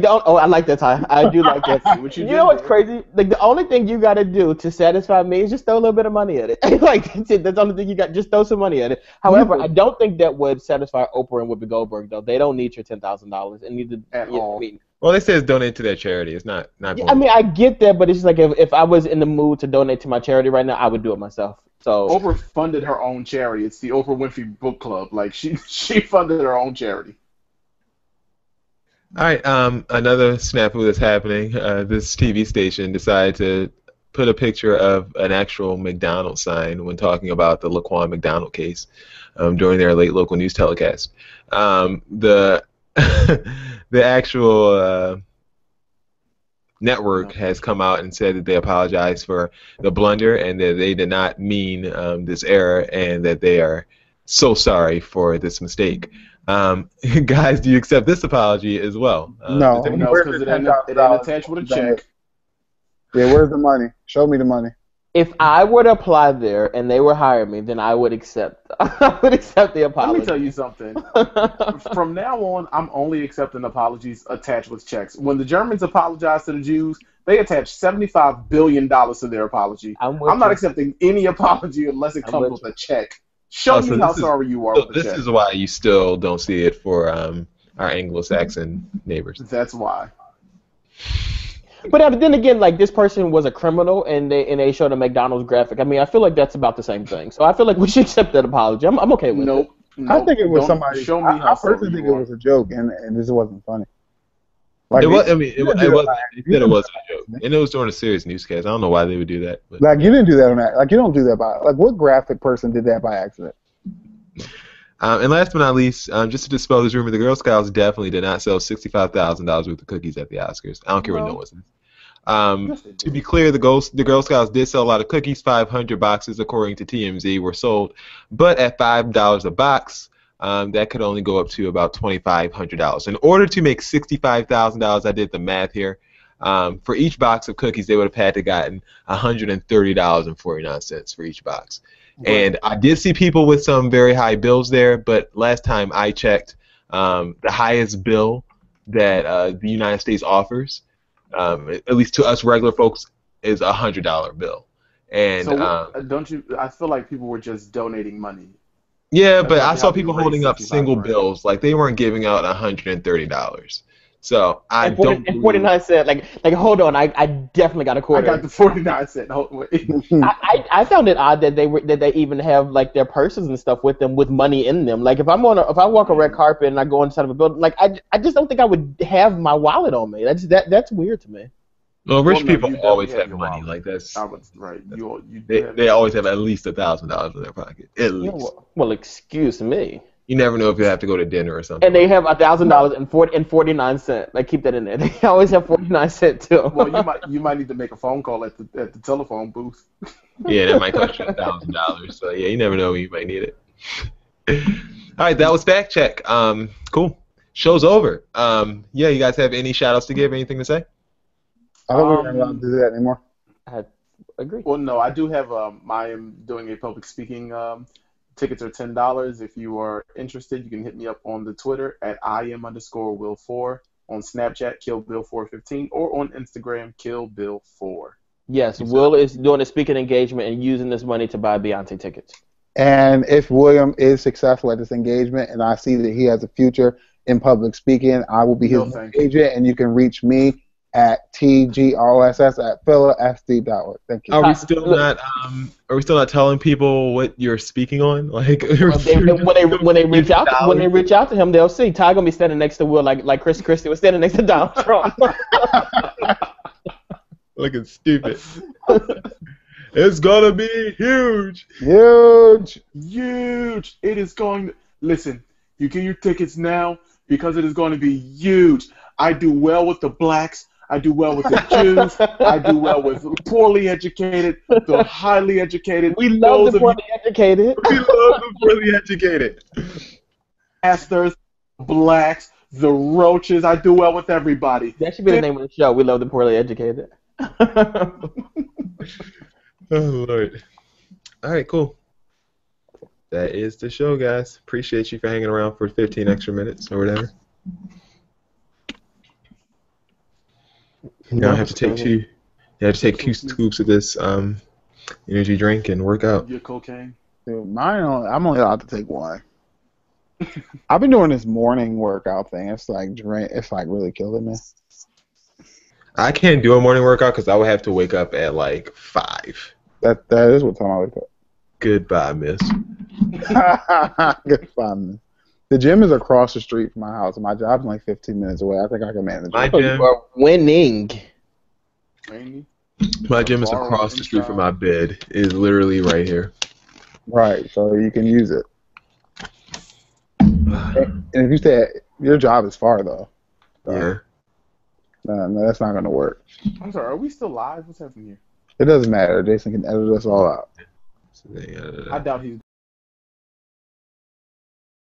like that, Ty. I do like that. You know what's crazy? The only thing you got to do to satisfy me is just throw a little bit of money at it. That's it. That's the only thing you got. Just throw some money at it. However, I don't think that would satisfy Oprah and Whoopi Goldberg, though. They don't need your $10,000 and neither at all. Well, they say it's donate to their charity. It's not. I get that, but it's just if I was in the mood to donate to my charity right now, I would do it myself. So Oprah funded her own charity. It's the Oprah Winfrey Book Club. She funded her own charity. All right, another snafu that's happening. This TV station decided to put a picture of an actual McDonald's sign when talking about the Laquan McDonald case during their late local news telecast. The actual network has come out and said that they apologize for the blunder and that they did not mean this error and that they are so sorry for this mistake. Guys, do you accept this apology as well? No, because it ain't attached with a check. Yeah, where's the money? Show me the money. If I were to apply there and they were hiring me, then I would accept. I would accept the apology. Let me tell you something. From now on, I'm only accepting apologies attached with checks. When the Germans apologized to the Jews, they attached $75 billion to their apology. I'm not accepting any apology unless it comes with a check. Show me how sorry you are. This is why you still don't see it for our Anglo-Saxon neighbors. That's why. But then again, like this person was a criminal, and they showed a McDonald's graphic. I mean, I feel like that's about the same thing. So I feel like we should accept that apology. I'm okay with it. I think it was somebody. Show me how I personally think it was a joke, and this wasn't funny. Like, it was. I mean, it wasn't a joke, and it was during a serious newscast. I don't know why they would do that. But. Like you didn't do that on that. Like you don't do that by. Like what graphic person did that by accident? And last but not least, just to dispel this rumor, the Girl Scouts definitely did not sell $65,000 worth of cookies at the Oscars. I don't care what no one says. To be clear, the Girl Scouts did sell a lot of cookies. 500 boxes, according to TMZ, were sold, but at $5 a box. That could only go up to about $2,500. In order to make $65,000, I did the math here. For each box of cookies, they would have had to gotten $130.49 for each box. And I did see people with some very high bills there, but last time I checked, the highest bill that the United States offers, at least to us regular folks, is a $100 bill. And so don't you? I feel like people were just donating money. Yeah, but I saw people holding up single bills, like they weren't giving out $130. So I don't. And 49 cents. Like hold on, I definitely got a quarter. I got the 49 cent. I found it odd that they even have like their purses and stuff with them with money in them. Like if I walk a red carpet and I go inside of a building, like I just don't think I would have my wallet on me. That's weird to me. Well, rich people always have money. Like that's right. They always have at least $1,000 in their pocket. At least. Well, excuse me. You never know if you have to go to dinner or something. And they have $1,000 and 49 cents. Like keep that in there. They always have 49 cents too. Well, you might need to make a phone call at the telephone booth. Yeah, that might cost you $1,000. So yeah, you never know when you might need it. All right, that was Fact Check. Cool. Show's over. Yeah, you guys have any shout outs to give? Anything to say? I don't think we're allowed to do that anymore. I agree. Well, no, I do have. I am doing a public speaking. Tickets are $10. If you are interested, you can hit me up on the Twitter at @IM_Will4, on Snapchat KillBill415, or on Instagram KillBill4. Yes, Will is doing a speaking engagement and using this money to buy Beyonce tickets. And if William is successful at this engagement, and I see that he has a future in public speaking, I will be his agent, and you can reach me at tgross@philafd.org. Thank you. Are we still not telling people what you're speaking on? Like when they reach out to him, they'll see Ty gonna be standing next to Will like Christie was standing next to Donald Trump. Looking stupid. It's gonna be huge. Huge. It is going to listen. You get your tickets now because it is going to be huge. I do well with the blacks. I do well with the Jews. I do well with poorly educated, the highly educated. We love the poorly educated. We love the poorly educated. Pastors, blacks, the roaches. I do well with everybody. That should be the name of the show. We love the poorly educated. Oh, Lord. All right, cool. That is the show, guys. Appreciate you for hanging around for 15 extra minutes or whatever. Now I have to take two scoops of this energy drink and work out. Your cocaine? Dude, I'm only allowed to take one. I've been doing this morning workout thing. It's like really killing me. I can't do a morning workout because I would have to wake up at like 5. That is what time I wake up. Goodbye, miss. Goodbye, miss. The gym is across the street from my house, and my job's like 15 minutes away. I think I can manage. My gym. You are winning. My gym is across the street from my bed. It is literally right here. Right, so you can use it. And if you say your job is far though. So, yeah. No, that's not going to work. I'm sorry. Are we still live? What's happening here? It doesn't matter. Jason can edit us all out. I doubt he's